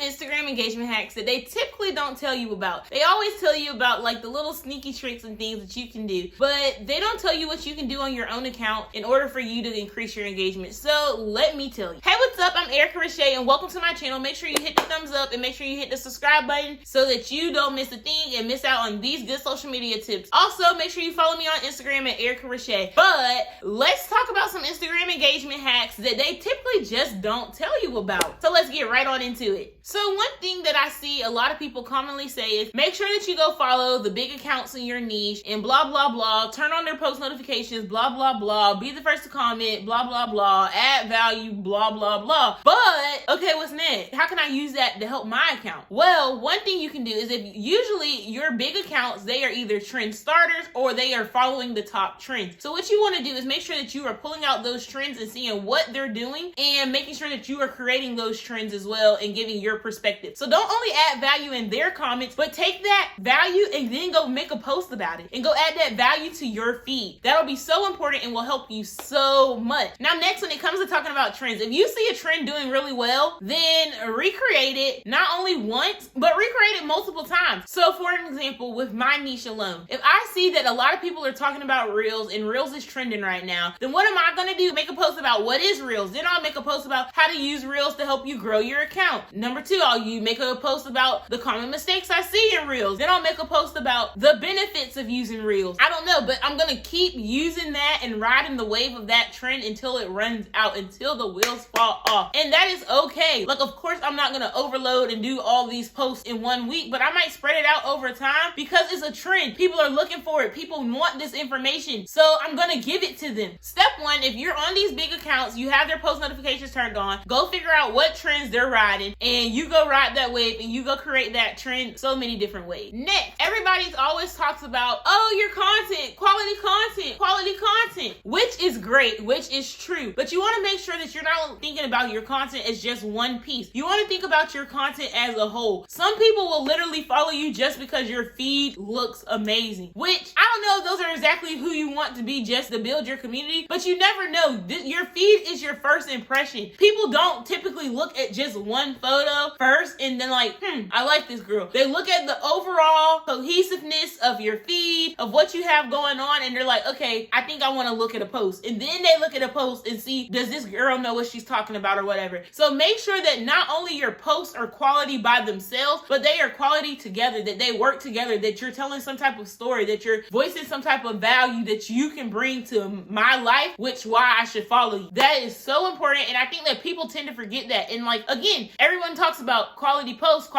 Instagram engagement hacks that they typically don't tell you about. They always tell you about like the little sneaky tricks and things that you can do, but they don't tell you what you can do on your own account in order for you to increase your engagement. So let me tell you. Hey, what's up? I'm Erica Rasha and welcome to my channel. Make sure you hit the thumbs up and make sure you hit the subscribe button so that you don't miss a thing and miss out on these good social media tips. Also, make sure you follow me on Instagram at Erica Rasha. But let's talk about some Instagram engagement hacks that they typically just don't tell you about. So let's get right on into it. So one thing that I see a lot of people commonly say is make sure that you go follow the big accounts in your niche and blah, blah, blah, turn on their post notifications, blah, blah, blah, be the first to comment, blah, blah, blah, add value, blah, blah, blah. But, okay, what's next? How can I use that to help my account? Well, one thing you can do is if usually your big accounts, they are either trend starters or they are following the top trends. So what you want to do is make sure that you are pulling out those trends and seeing what they're doing and making sure that you are creating those trends as well and giving your perspective. So don't only add value in their comments, but take that value and then go make a post about it and go add that value to your feed. That'll be so important and will help you so much. Now, next, when it comes to talking about trends, if you see a trend doing really well, then recreate it not only once, but recreate it multiple times. So for an example, with my niche alone, if I see that a lot of people are talking about Reels and Reels is trending right now, then what am I going to do? Make a post about what is Reels. Then I'll make a post about how to use Reels to help you grow your account. Number two, I'll make a post about the common mistakes I see in Reels. Then I'll make a post about the benefits of using Reels. I don't know, but I'm going to keep using that and riding the wave of that trend until it runs out, until the wheels fall off. And that is okay. Like, of course, I'm not going to overload and do all these posts in 1 week, but I might spread it out over time because it's a trend. People are looking for it. People want this information. So I'm going to give it to them. Step one, if you're on these big accounts, you have their post notifications turned on, go figure out what trends they're riding and you go ride that wave and you go create that trend so many different ways. Next, everybody's always talks about, oh, your content, quality content, which is great, which is true. But you want to make sure that you're not thinking about your content as just one piece. You want to think about your content as a whole. Some people will literally follow you just because your feed looks amazing, which I don't know if those are exactly who you want to be just to build your community, but you never know. Your feed is your first impression. People don't typically look at just one photo first and then like, I like this girl. They look at the overall cohesiveness of your feed, of what you have going on, and they're like, okay, I think I want to look at a post. And then they look at a post and see, does this girl know what she's talking about or whatever? So make sure that not only your posts are quality by themselves, but they are quality together, that they work together, that you're telling some type of story, that you're voicing some type of value that you can bring to my life, which why I should follow you. That is so important. And I think that people tend to forget that. And like, again, everyone talks about quality posts,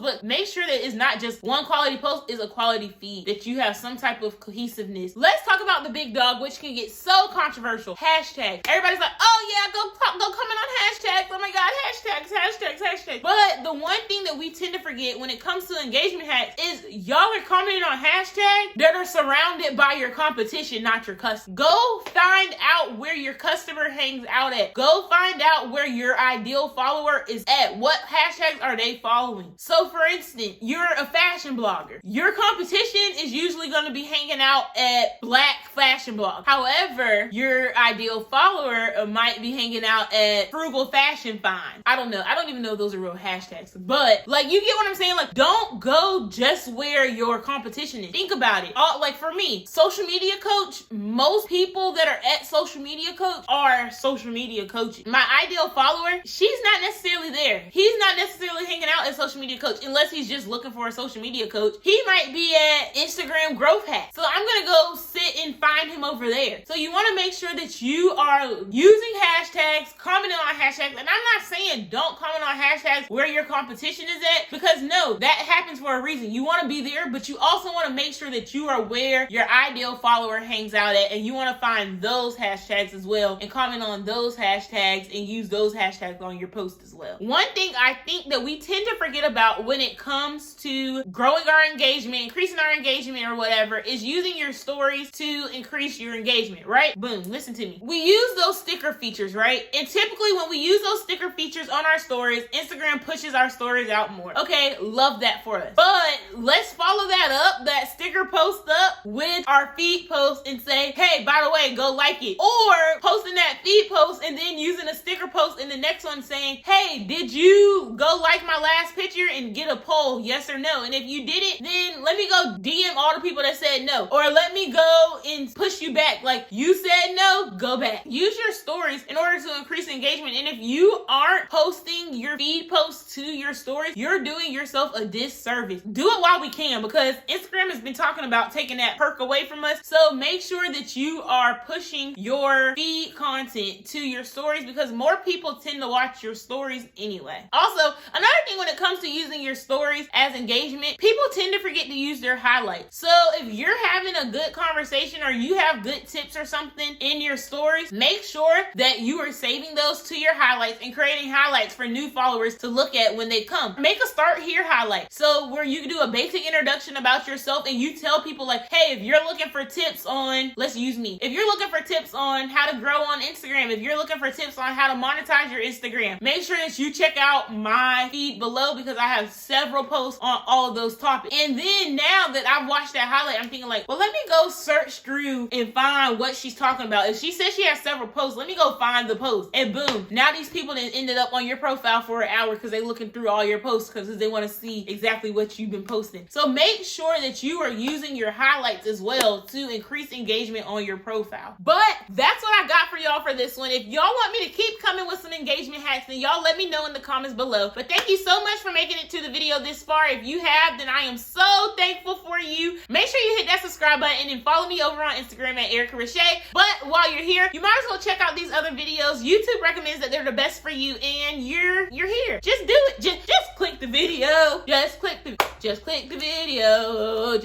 but make sure that it's not just one quality post, is a quality feed, that you have some type of cohesiveness. Let's talk about the big dog, which can get so controversial. Hashtag. Everybody's like, oh yeah, go comment on hashtags. Oh my God, hashtags. But the one thing that we tend to forget when it comes to engagement hacks is y'all are commenting on hashtags that are surrounded by your competition, not your customer. Go find out where your customer hangs out at. Go find out where your ideal follower is at. What hashtags are they following? So for instance, you're a fashion blogger. Your competition is usually going to be hanging out at black fashion blogs. However, your ideal follower might be hanging out at frugal fashion find. I don't know. I don't even know if those are real hashtags, but like, you get what I'm saying? Like, don't go just where your competition is. Think about it. Like for me, social media coach, most people that are at social media coach are social media coaches. My ideal follower, she's not necessarily there. He's not necessarily hanging out as social media coach unless he's just looking for a social media coach. He might be at Instagram growth hack. So I'm going to go sit and find him over there. So you want to make sure that you are using hashtags, commenting on hashtags. And I'm not saying don't comment on hashtags where your competition is at, because no, that happens for a reason. You want to be there, but you also want to make sure that you are where your ideal follower hangs out at, and you want to find those hashtags as well and comment on those hashtags and use those hashtags on your post as well. One thing I think that we tend to forget about when it comes to growing our engagement, increasing our engagement or whatever, is using your stories to increase your engagement, right? Boom, listen to me. We use those sticker features, right? And typically when we use those sticker features on our stories, Instagram pushes our stories out more. Okay, love that for us. But let's follow that up, that sticker post up with our feed post and say, hey, by the way, go like it. Or posting that feed post and then using a sticker post in the next one saying, hey, did you go like my last last picture and get a poll, yes or no. And if you did it, then let me go DM all the people that said no. Or let me go and push you back. Like, you said no, go back. Use your stories in order to increase engagement. And if you aren't posting your feed posts to your stories, you're doing yourself a disservice. Do it while we can, because Instagram has been talking about taking that perk away from us. So make sure that you are pushing your feed content to your stories, because more people tend to watch your stories anyway. Also, another thing when it comes to using your stories as engagement, people tend to forget to use their highlights. So if you're having a good conversation or you have good tips or something in your stories, make sure that you are saving those to your highlights and creating highlights for new followers to look at when they come. Make a start here highlight. So where you do a basic introduction about yourself and you tell people like, hey, if you're looking for tips on, let's use me. If you're looking for tips on how to grow on Instagram, if you're looking for tips on how to monetize your Instagram, make sure that you check out my feed below, because I have several posts on all of those topics. And then now that I've watched that highlight, I'm thinking like, well, let me go search through and find what she's talking about. If she says she has several posts, let me go find the post. And boom, now these people then ended up on your profile for an hour because they're looking through all your posts because they want to see exactly what you've been posting. So make sure that you are using your highlights as well to increase engagement on your profile. But that's what I got for y'all for this one. If y'all want me to keep coming with some engagement hacks, then y'all let me know in the comments below. But thank you so much for making it to the video this far. If you have, then I am so thankful for you. Make sure you hit that subscribe button and follow me over on Instagram at Erica Rasha. But while you're here, you might as well check out these other videos. YouTube recommends that they're the best for you, and you're here. Just do it. Just click the video. Just click the video. Just click the video.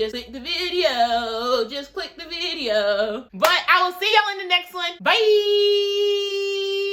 Just click the video. But I will see y'all in the next one. Bye.